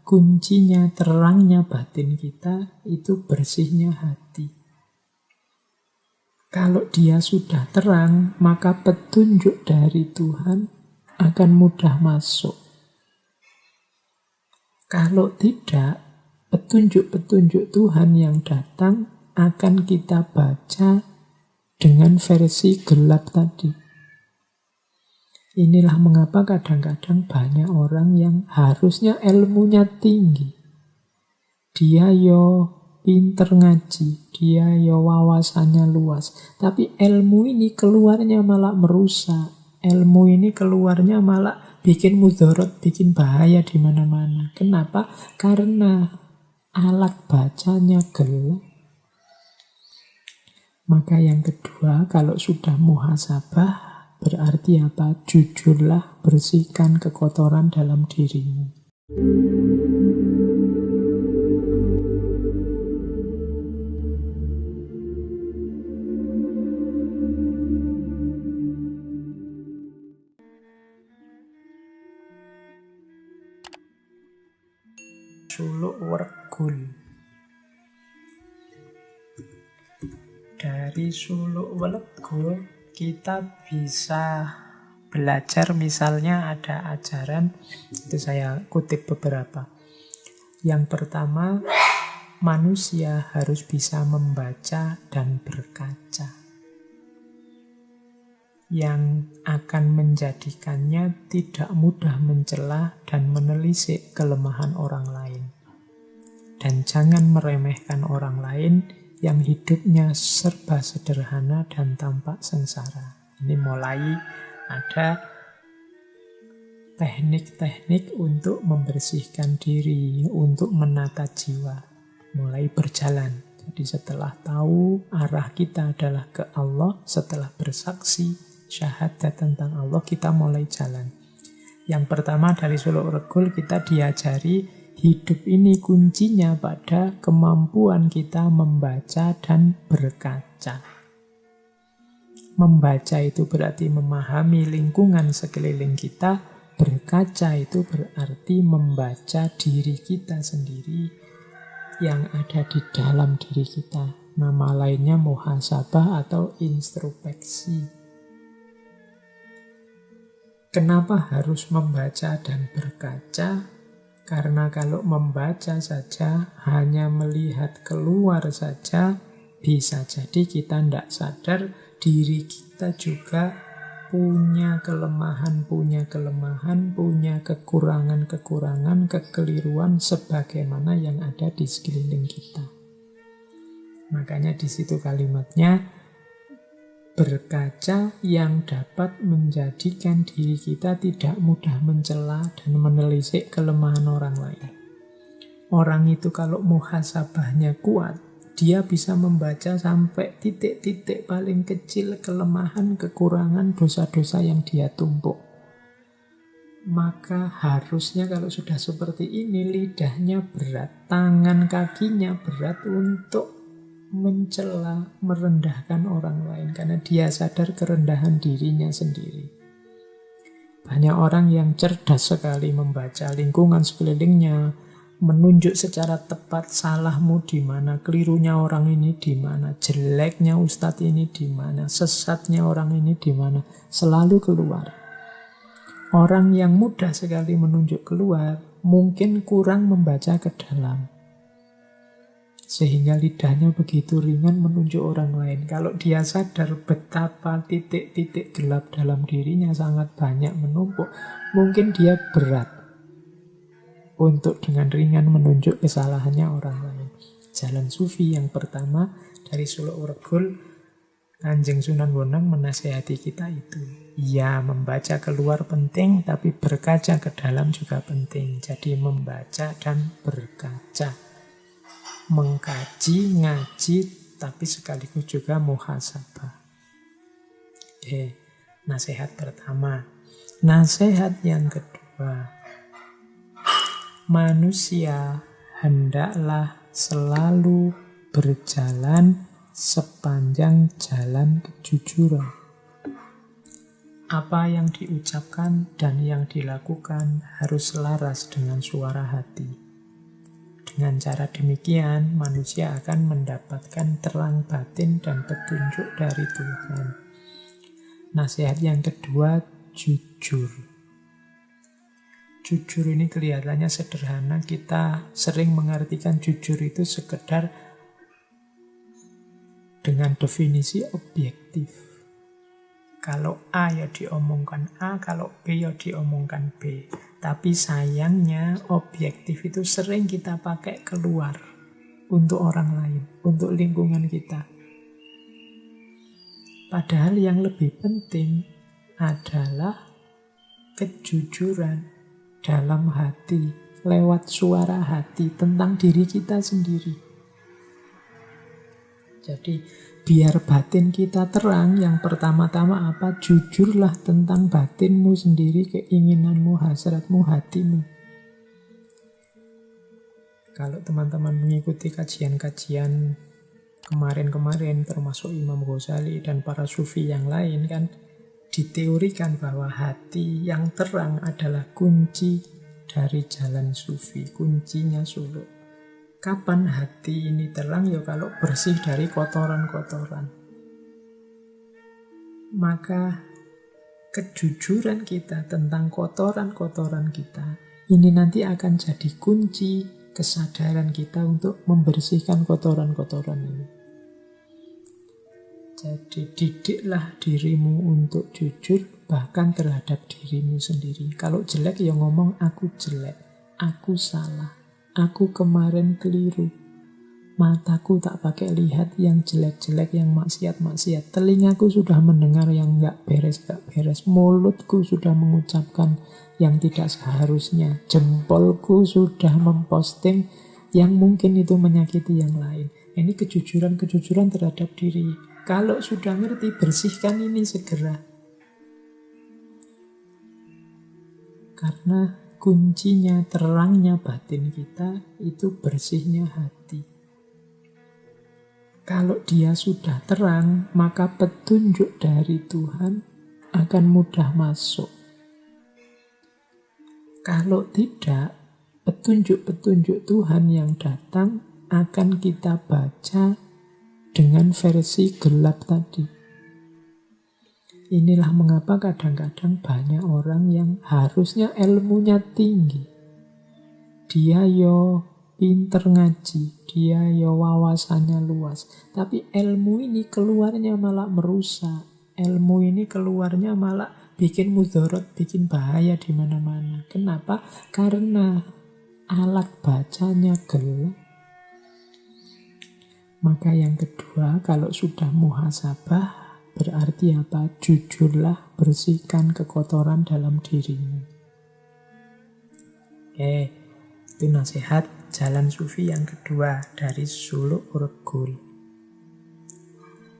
kuncinya, terangnya batin kita itu bersihnya hati. Kalau dia sudah terang, maka petunjuk dari Tuhan akan mudah masuk. Kalau tidak, petunjuk-petunjuk Tuhan yang datang akan kita baca dengan versi gelap tadi. Inilah mengapa kadang-kadang banyak orang yang harusnya ilmunya tinggi. Dia pinter ngaji, dia wawasannya luas. Tapi ilmu ini keluarnya malah merusak. Ilmu ini keluarnya malah bikin mudarat, bikin bahaya di mana-mana. Kenapa? Karena alat bacanya gelap. Maka yang kedua, kalau sudah muhasabah, berarti apa? Jujurlah, bersihkan kekotoran dalam dirimu. Suluk Werkul. Dari Suluk Werkul kita bisa belajar, misalnya ada ajaran, itu saya kutip beberapa. Yang pertama, manusia harus bisa membaca dan berkaca. Yang akan menjadikannya tidak mudah mencela dan menelisik kelemahan orang lain. Dan jangan meremehkan orang lain yang hidupnya serba sederhana dan tampak sengsara. Ini mulai ada teknik-teknik untuk membersihkan diri, untuk menata jiwa. Mulai berjalan. Jadi setelah tahu arah kita adalah ke Allah, setelah bersaksi syahadat tentang Allah, kita mulai jalan. Yang pertama dari Suluk Werkul kita diajari hidup ini kuncinya pada kemampuan kita membaca dan berkaca. Membaca itu berarti memahami lingkungan sekeliling kita, berkaca itu berarti membaca diri kita sendiri yang ada di dalam diri kita. Nama lainnya muhasabah atau introspeksi. Kenapa harus membaca dan berkaca? Karena kalau membaca saja, hanya melihat keluar saja, bisa jadi kita tidak sadar diri kita juga punya kelemahan, punya kekurangan, kekeliruan sebagaimana yang ada di sekeliling kita. Makanya di situ kalimatnya, berkaca yang dapat menjadikan diri kita tidak mudah mencela dan menelisik kelemahan orang lain. Orang itu kalau muhasabahnya kuat, dia bisa membaca sampai titik-titik paling kecil kelemahan, kekurangan, dosa-dosa yang dia tumpuk. Maka harusnya kalau sudah seperti ini, lidahnya berat, tangan kakinya berat untuk mencela, merendahkan orang lain karena dia sadar kerendahan dirinya sendiri. Banyak orang yang cerdas sekali membaca lingkungan sekelilingnya, menunjuk secara tepat salahmu di mana, kelirunya orang ini di mana, jeleknya ustadz ini di mana, sesatnya orang ini di mana, selalu keluar. Orang yang mudah sekali menunjuk keluar mungkin kurang membaca ke dalam. Sehingga lidahnya begitu ringan menunjuk orang lain. Kalau dia sadar betapa titik-titik gelap dalam dirinya sangat banyak menumpuk, mungkin dia berat untuk dengan ringan menunjuk kesalahannya orang lain. Jalan sufi yang pertama dari Suluk Werkul, Kanjeng Sunan Bonang menasihati kita itu. Ya, membaca keluar penting, tapi berkaca ke dalam juga penting. Jadi membaca dan berkaca. Mengkaji, ngaji, tapi sekaligus juga muhasabah. Oke, nasihat pertama. Nasihat yang kedua. Manusia hendaklah selalu berjalan sepanjang jalan kejujuran. Apa yang diucapkan dan yang dilakukan harus selaras dengan suara hati. Dengan cara demikian, manusia akan mendapatkan terang batin dan petunjuk dari Tuhan. Nasihat yang kedua, jujur. Jujur ini kelihatannya sederhana, kita sering mengartikan jujur itu sekedar dengan definisi objektif. Kalau A ya diomongkan A, kalau B ya diomongkan B. Tapi sayangnya objektif itu sering kita pakai keluar untuk orang lain, untuk lingkungan kita. Padahal yang lebih penting adalah kejujuran dalam hati, lewat suara hati tentang diri kita sendiri. Jadi biar batin kita terang, yang pertama-tama apa? Jujurlah tentang batinmu sendiri, keinginanmu, hasratmu, hatimu. Kalau teman-teman mengikuti kajian-kajian kemarin-kemarin, termasuk Imam Ghazali dan para sufi yang lain, kan diteorikan bahwa hati yang terang adalah kunci dari jalan sufi, kuncinya suluk. Kapan hati ini terang? Ya kalau bersih dari kotoran-kotoran. Maka kejujuran kita tentang kotoran-kotoran kita ini nanti akan jadi kunci kesadaran kita untuk membersihkan kotoran-kotoran ini. Jadi didiklah dirimu untuk jujur bahkan terhadap dirimu sendiri. Kalau jelek ya ngomong aku jelek, aku salah. Aku kemarin keliru. Mataku tak pakai lihat yang jelek-jelek, yang maksiat-maksiat. Telingaku sudah mendengar yang gak beres-gak beres. Mulutku sudah mengucapkan yang tidak seharusnya. Jempolku sudah memposting yang mungkin itu menyakiti yang lain. Ini kejujuran-kejujuran terhadap diri. Kalau sudah ngerti, bersihkan ini segera. Karena kuncinya, terangnya batin kita itu bersihnya hati. Kalau dia sudah terang, maka petunjuk dari Tuhan akan mudah masuk. Kalau tidak, petunjuk-petunjuk Tuhan yang datang akan kita baca dengan versi gelap tadi. Inilah mengapa kadang-kadang banyak orang yang harusnya ilmunya tinggi. Dia yo pinter ngaji, dia yo wawasannya luas. Tapi ilmu ini keluarnya malah merusak. Ilmu ini keluarnya malah bikin mudarat, bikin bahaya di mana-mana. Kenapa? Karena alat bacanya gelap. Maka yang kedua, kalau sudah muhasabah, berarti apa? Jujurlah, bersihkan kekotoran dalam dirimu. Oke, itu nasihat jalan sufi yang kedua dari Suluk Regul.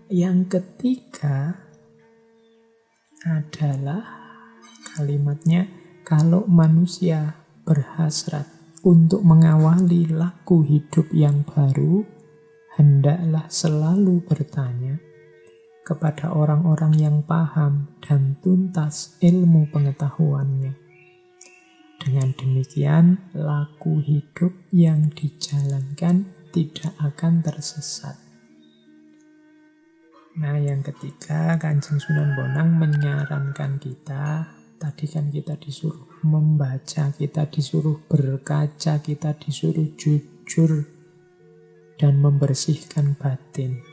Yang ketiga adalah kalimatnya, kalau manusia berhasrat untuk mengawali laku hidup yang baru, hendaklah selalu bertanya kepada orang-orang yang paham dan tuntas ilmu pengetahuannya. Dengan demikian, laku hidup yang dijalankan tidak akan tersesat. Nah, yang ketiga, Kanjeng Sunan Bonang menyarankan kita, tadi kan kita disuruh membaca, kita disuruh berkaca, kita disuruh jujur dan membersihkan batin.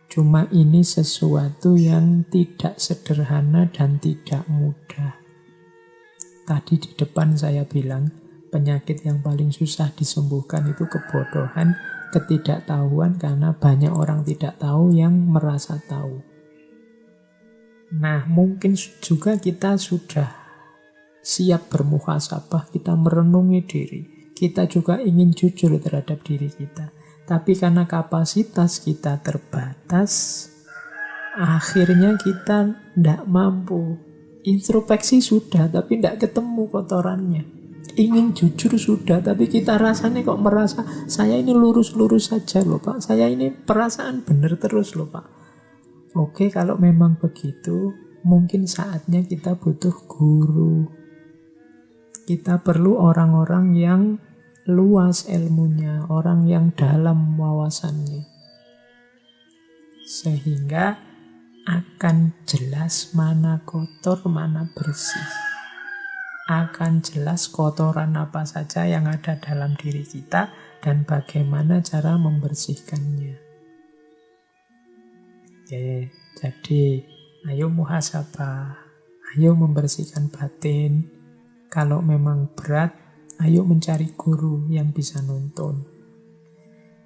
Cuma ini sesuatu yang tidak sederhana dan tidak mudah. Tadi di depan saya bilang, penyakit yang paling susah disembuhkan itu kebodohan, ketidaktahuan, karena banyak orang tidak tahu yang merasa tahu. Nah, mungkin juga kita sudah siap bermuhasabah, kita merenungi diri. Kita juga ingin jujur terhadap diri kita. Tapi karena kapasitas kita terbatas, akhirnya kita tidak mampu. Introspeksi sudah, tapi tidak ketemu kotorannya. Ingin jujur sudah, tapi kita rasanya kok merasa, saya ini lurus-lurus saja loh Pak. Saya ini perasaan benar terus loh Pak. Oke, kalau memang begitu, mungkin saatnya kita butuh guru. Kita perlu orang-orang yang luas ilmunya, orang yang dalam wawasannya. Sehingga akan jelas mana kotor, mana bersih. Akan jelas kotoran apa saja yang ada dalam diri kita dan bagaimana cara membersihkannya. Oke, jadi ayo muhasabah, ayo membersihkan batin. Kalau memang berat, ayo mencari guru yang bisa nuntun.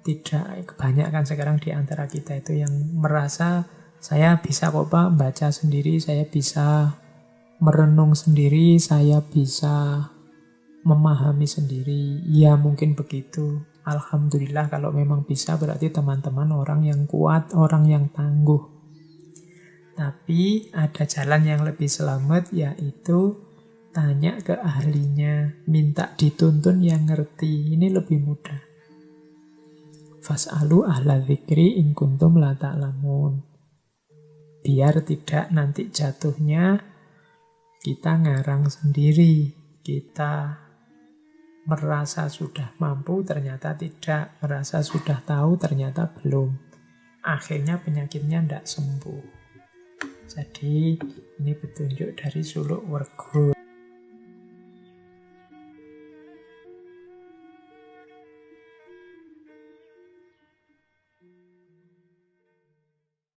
Tidak, kebanyakan sekarang di antara kita itu yang merasa saya bisa kok Pak baca sendiri, saya bisa merenung sendiri, saya bisa memahami sendiri. Ya mungkin begitu. Alhamdulillah kalau memang bisa berarti teman-teman orang yang kuat, orang yang tangguh. Tapi ada jalan yang lebih selamat, yaitu tanya ke ahlinya, minta dituntun yang ngerti. Ini lebih mudah. Fas'alu ahla dzikri in kuntum la ta'lamun. Biar tidak nanti jatuhnya kita ngarang sendiri. Kita merasa sudah mampu, ternyata tidak. Merasa sudah tahu, ternyata belum. Akhirnya penyakitnya tidak sembuh. Jadi ini petunjuk dari Suluk Wergo.